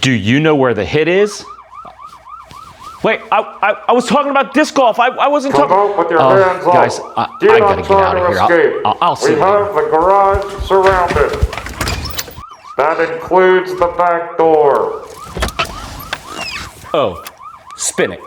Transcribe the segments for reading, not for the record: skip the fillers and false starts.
Do you know where the hit is? Wait, I was talking about disc golf. I wasn't talking. Come out with your hands up. Guys, I gotta get out of here. I'll see you later. We have the garage surrounded. That includes the back door. Oh, spin it.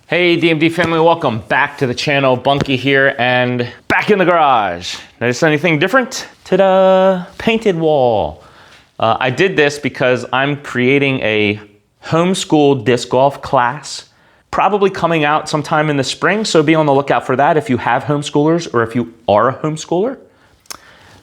Hey DMD family, welcome back to the channel. Bunky here and back in the garage. Notice anything different? Ta-da! Painted wall. I did this because I'm creating a homeschool disc golf class, probably coming out sometime in the spring, so be on the lookout for that if you have homeschoolers or if you are a homeschooler.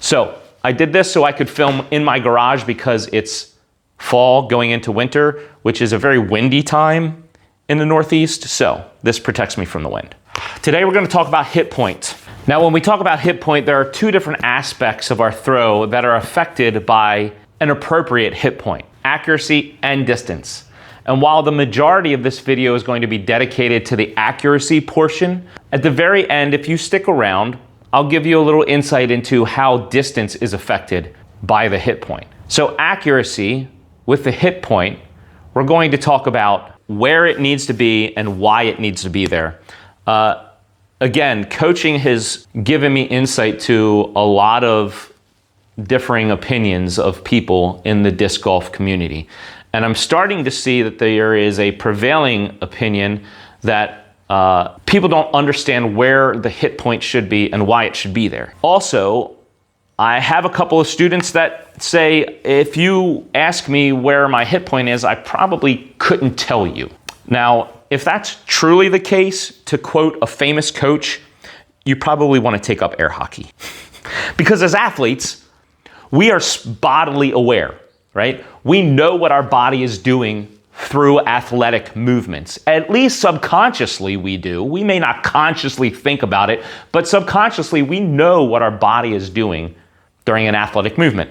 So I did this so I could film in my garage because it's fall going into winter, which is a very windy time in the Northeast, so this protects me from the wind. Today we're going to talk about hit point. Now when we talk about hit point, there are two different aspects of our throw that are affected by an appropriate hit point: accuracy and distance. And while the majority of this video is going to be dedicated to the accuracy portion, at the very end, if you stick around, I'll give you a little insight into how distance is affected by the hit point. So accuracy with the hit point, we're going to talk about where it needs to be and why it needs to be there. Again, coaching has given me insight to a lot of differing opinions of people in the disc golf community. And I'm starting to see that there is a prevailing opinion that people don't understand where the hit point should be and why it should be there. Also, I have a couple of students that say, if you ask me where my hit point is, I probably couldn't tell you. Now, if that's truly the case, to quote a famous coach, you probably want to take up air hockey. Because as athletes, we are bodily aware, right? We know what our body is doing through athletic movements. At least subconsciously we do. We may not consciously think about it, but subconsciously we know what our body is doing during an athletic movement.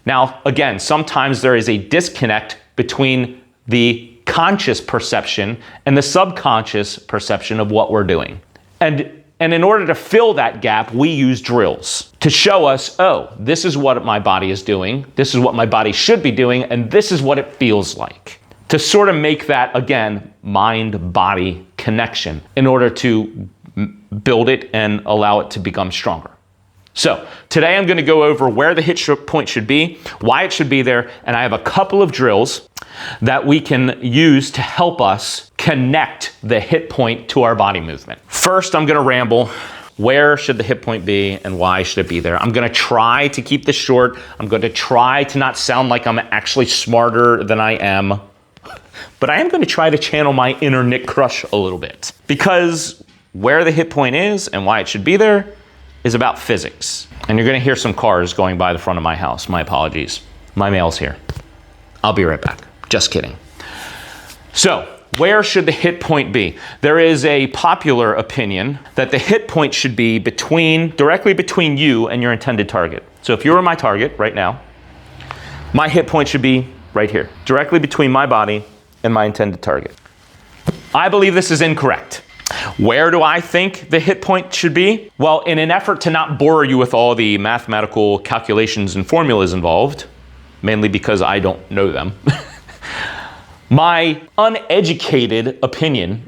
Now, again, sometimes there is a disconnect between the conscious perception and the subconscious perception of what we're doing. And in order to fill that gap, we use drills to show us, oh, this is what my body is doing, this is what my body should be doing, and this is what it feels like. To sort of make that, again, mind-body connection in order to build it and allow it to become stronger. So today I'm going to go over where the hit point should be, why it should be there, and I have a couple of drills that we can use to help us connect the hit point to our body movement. First, I'm going to ramble. Where should the hit point be and why should it be there? I'm going to try to keep this short. I'm going to try to not sound like I'm actually smarter than I am, but I am going to try to channel my inner Nick Crush a little bit, because where the hit point is and why it should be there is about physics. And you're gonna hear some cars going by the front of my house. My apologies. My mail's here. I'll be right back. Just kidding. So, where should the hit point be? There is a popular opinion that the hit point should be directly between you and your intended target. So if you were my target right now, my hit point should be right here, directly between my body and my intended target. I believe this is incorrect. Where do I think the hit point should be? Well, in an effort to not bore you with all the mathematical calculations and formulas involved, mainly because I don't know them, my uneducated opinion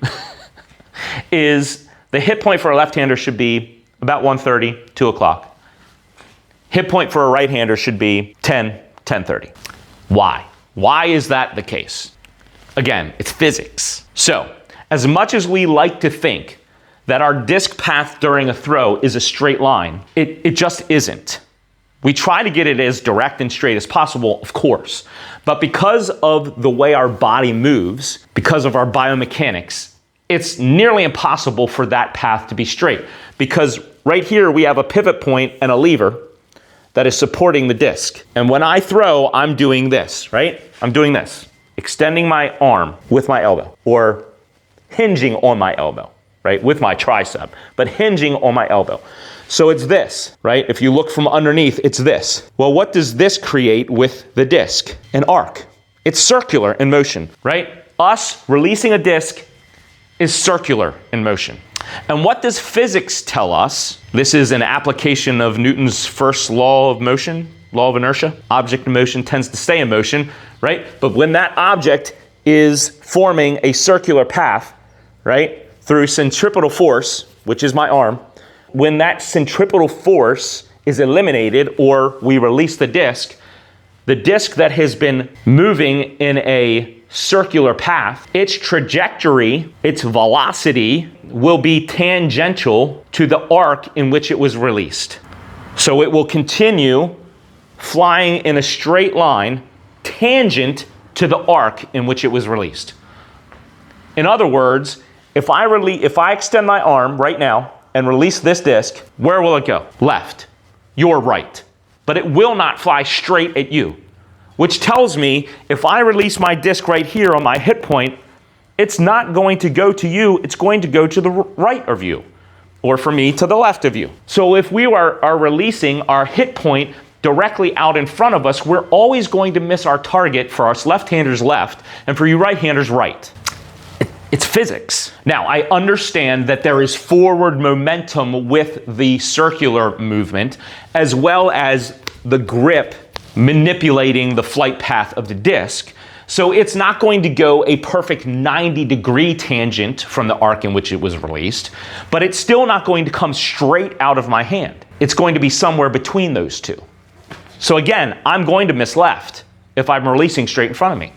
is the hit point for a left-hander should be about 1:30, 2 o'clock. Hit point for a right-hander should be 10, 10:30. Why? Why is that the case? Again, it's physics. So, as much as we like to think that our disc path during a throw is a straight line, it just isn't. We try to get it as direct and straight as possible, of course. But because of the way our body moves, because of our biomechanics, it's nearly impossible for that path to be straight. Because right here we have a pivot point and a lever that is supporting the disc. And when I throw, I'm doing this, right? I'm doing this, extending my arm with my elbow, or hinging on my elbow, right? With my tricep, but hinging on my elbow. So it's this, right? If you look from underneath, it's this. Well, what does this create with the disc? An arc. It's circular in motion, right? Us releasing a disc is circular in motion. And what does physics tell us? This is an application of Newton's first law of motion, law of inertia. Object in motion tends to stay in motion, right? But when that object is forming a circular path, right, through centripetal force, which is my arm, when that centripetal force is eliminated or we release the disc that has been moving in a circular path, its trajectory, its velocity will be tangential to the arc in which it was released. So it will continue flying in a straight line tangent to the arc in which it was released. In other words, if I extend my arm right now and release this disc, where will it go? Left. You're right. But it will not fly straight at you, which tells me if I release my disc right here on my hit point, it's not going to go to you, it's going to go to the right of you, or for me, to the left of you. So if we are releasing our hit point directly out in front of us, we're always going to miss our target for us left-handers left, and for you right-handers right. It's physics. Now, I understand that there is forward momentum with the circular movement, as well as the grip manipulating the flight path of the disc. So it's not going to go a perfect 90-degree tangent from the arc in which it was released, but it's still not going to come straight out of my hand. It's going to be somewhere between those two. So again, I'm going to miss left if I'm releasing straight in front of me.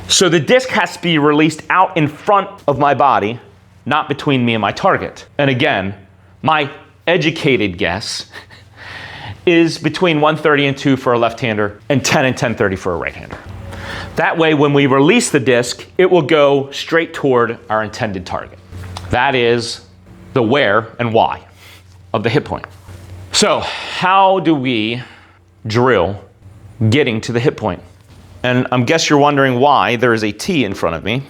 So the disc has to be released out in front of my body, not between me and my target. And again, my educated guess is between 130 and 2 for a left-hander and 10 and 1030 for a right-hander. That way, when we release the disc, it will go straight toward our intended target. That is the where and why of the hit point. So how do we drill getting to the hit point? And I guess you're wondering why there is a T in front of me.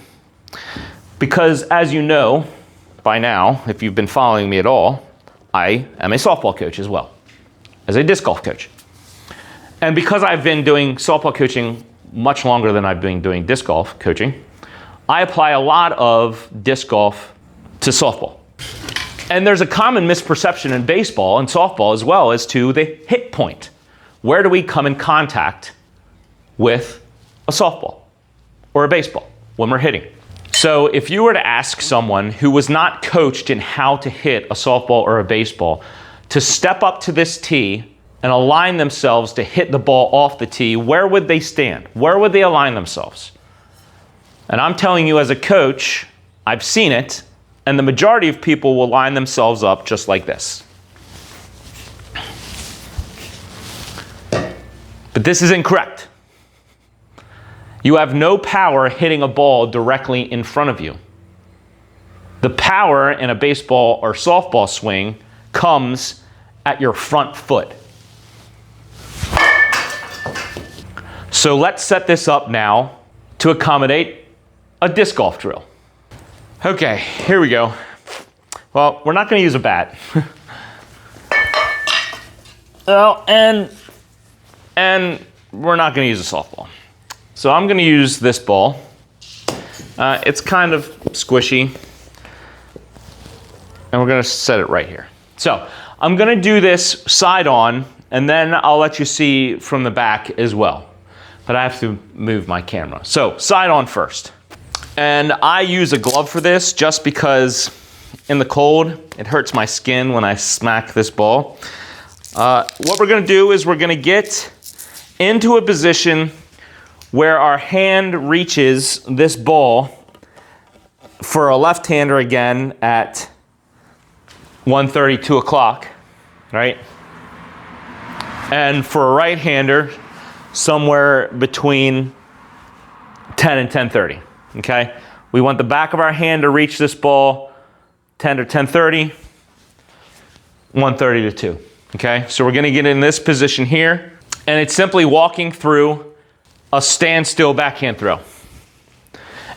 Because as you know by now, if you've been following me at all, I am a softball coach as well as a disc golf coach. And because I've been doing softball coaching much longer than I've been doing disc golf coaching, I apply a lot of disc golf to softball. And there's a common misperception in baseball and softball as well as to the hit point. Where do we come in contact with a softball or a baseball when we're hitting? So if you were to ask someone who was not coached in how to hit a softball or a baseball to step up to this tee and align themselves to hit the ball off the tee, where would they stand? Where would they align themselves? And I'm telling you as a coach, I've seen it, and the majority of people will line themselves up just like this. But this is incorrect. You have no power hitting a ball directly in front of you. The power in a baseball or softball swing comes at your front foot. So let's set this up now to accommodate a disc golf drill. Okay, here we go. Well, we're not going to use a bat. Well, and we're not going to use a softball. So I'm going to use this ball. It's kind of squishy. And we're going to set it right here. So I'm going to do this side on, and then I'll let you see from the back as well. But I have to move my camera. So side on first. And I use a glove for this just because in the cold, it hurts my skin when I smack this ball. What we're going to do is we're going to get into a position where our hand reaches this ball for a left-hander again at 1:30, 2 o'clock, right? And for a right-hander, somewhere between 10 and 10:30, okay? We want the back of our hand to reach this ball 10 to 10:30, 1:30 to 2, okay? So we're gonna get in this position here, and it's simply walking through a standstill backhand throw.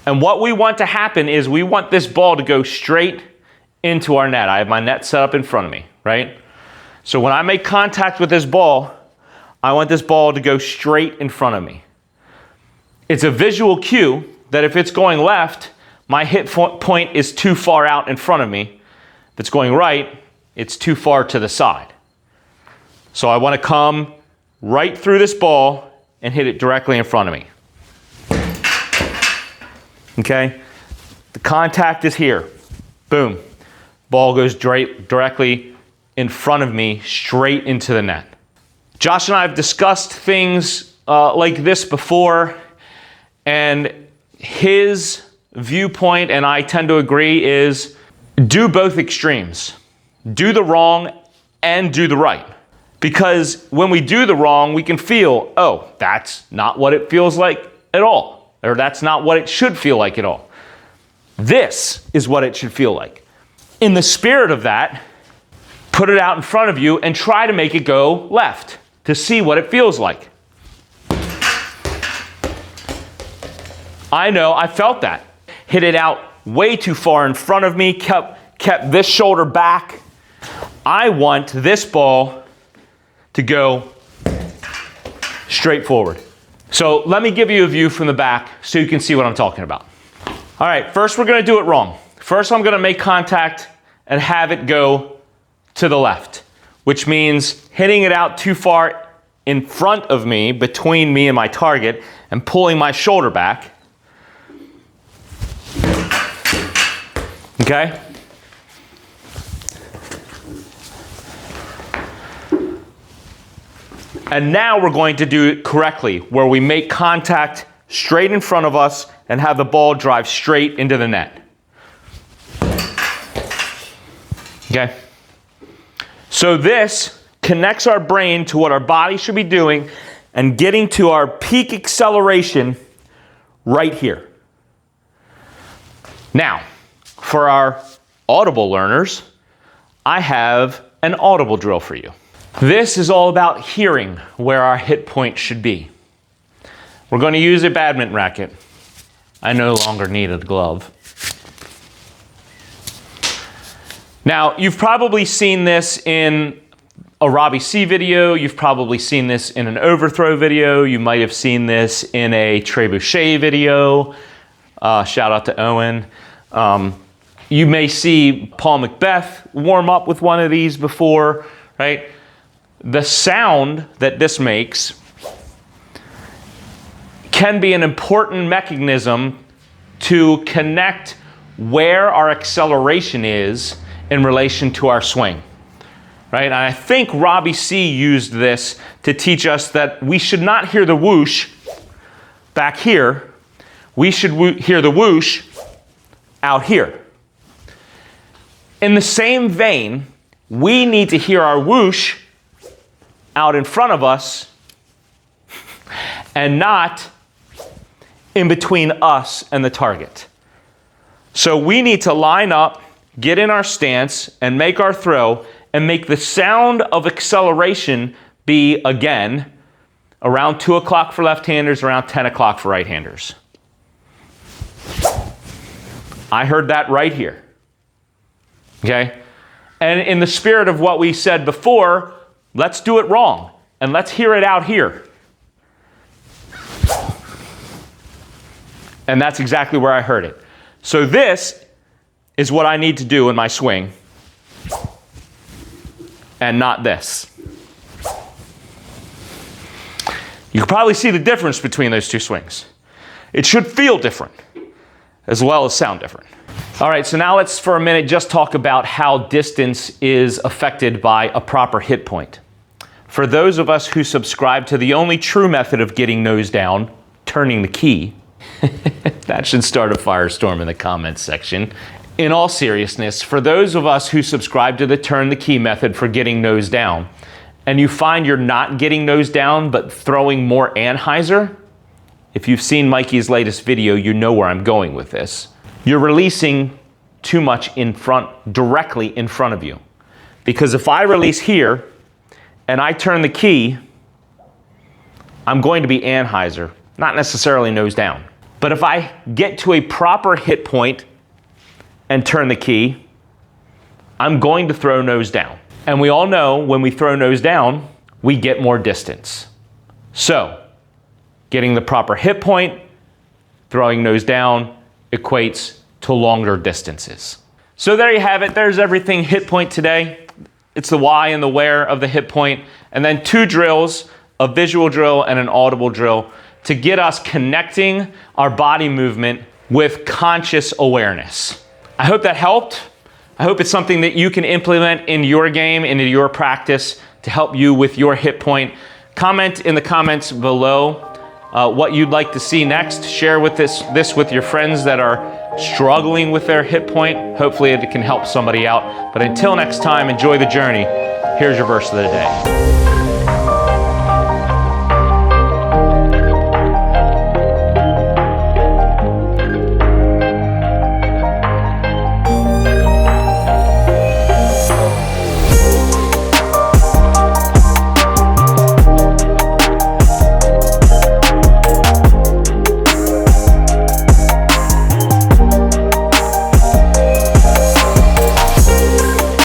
And what we want to happen is we want this ball to go straight into our net. I have my net set up in front of me, right? So when I make contact with this ball, I want this ball to go straight in front of me. It's a visual cue that if it's going left, my hit point is too far out in front of me. If it's going right, it's too far to the side. So I want to come right through this ball and hit it directly in front of me. Okay? The contact is here. Boom. Ball goes directly in front of me, straight into the net. Josh and I have discussed things like this before, and his viewpoint, and I tend to agree, is do both extremes. Do the wrong and do the right. Because when we do the wrong, we can feel, oh, that's not what it feels like at all. Or that's not what it should feel like at all. This is what it should feel like. In the spirit of that, put it out in front of you and try to make it go left to see what it feels like. I know, I felt that. Hit it out way too far in front of me, kept this shoulder back. I want this ball to go straight forward. So let me give you a view from the back so you can see what I'm talking about. All right, first we're gonna do it wrong. First I'm gonna make contact and have it go to the left, which means hitting it out too far in front of me, between me and my target, and pulling my shoulder back. Okay? And now we're going to do it correctly, where we make contact straight in front of us and have the ball drive straight into the net. Okay? So this connects our brain to what our body should be doing and getting to our peak acceleration right here. Now, for our audible learners, I have an audible drill for you. This is all about hearing where our hit point should be. We're going to use a badminton racket. I no longer need a glove. Now, you've probably seen this in a Robbie C video. You've probably seen this in an overthrow video. You might have seen this in a trebuchet video. Shout out to Owen. You may see Paul Macbeth warm up with one of these before, right? The sound that this makes can be an important mechanism to connect where our acceleration is in relation to our swing, right? And I think Robbie C used this to teach us that we should not hear the whoosh back here. We should hear the whoosh out here. In the same vein, we need to hear our whoosh out in front of us and not in between us and the target. So we need to line up, get in our stance, and make our throw, and make the sound of acceleration be, again, around 2 o'clock for left-handers, around 10 o'clock for right-handers. I heard that right here. Okay? And in the spirit of what we said before, let's do it wrong, and let's hear it out here. And that's exactly where I heard it. So this is what I need to do in my swing, and not this. You can probably see the difference between those two swings. It should feel different, as well as sound different. All right, so now let's for a minute just talk about how distance is affected by a proper hit point. For those of us who subscribe to the only true method of getting nose down, turning the key, that should start a firestorm in the comments section. In all seriousness, for those of us who subscribe to the turn the key method for getting nose down, and you find you're not getting nose down but throwing more Anheuser, if you've seen Mikey's latest video, you know where I'm going with this. You're releasing too much in front, directly in front of you. Because if I release here and I turn the key, I'm going to be Anheuser, not necessarily nose down. But if I get to a proper hit point and turn the key, I'm going to throw nose down. And we all know when we throw nose down, we get more distance. So, getting the proper hit point throwing nose down equates to longer distances. So there you have it. There's everything hit point today. It's the why and the where of the hit point, and then 2 drills, a visual drill and an audible drill, to get us connecting our body movement with conscious awareness. I hope that helped. I hope it's something that you can implement in your game, into your practice to help you with your hit point. Comment in the comments below what you'd like to see next. Share with this with your friends that are struggling with their hit point. Hopefully it can help somebody out. But until next time, enjoy the journey. Here's your verse of the day.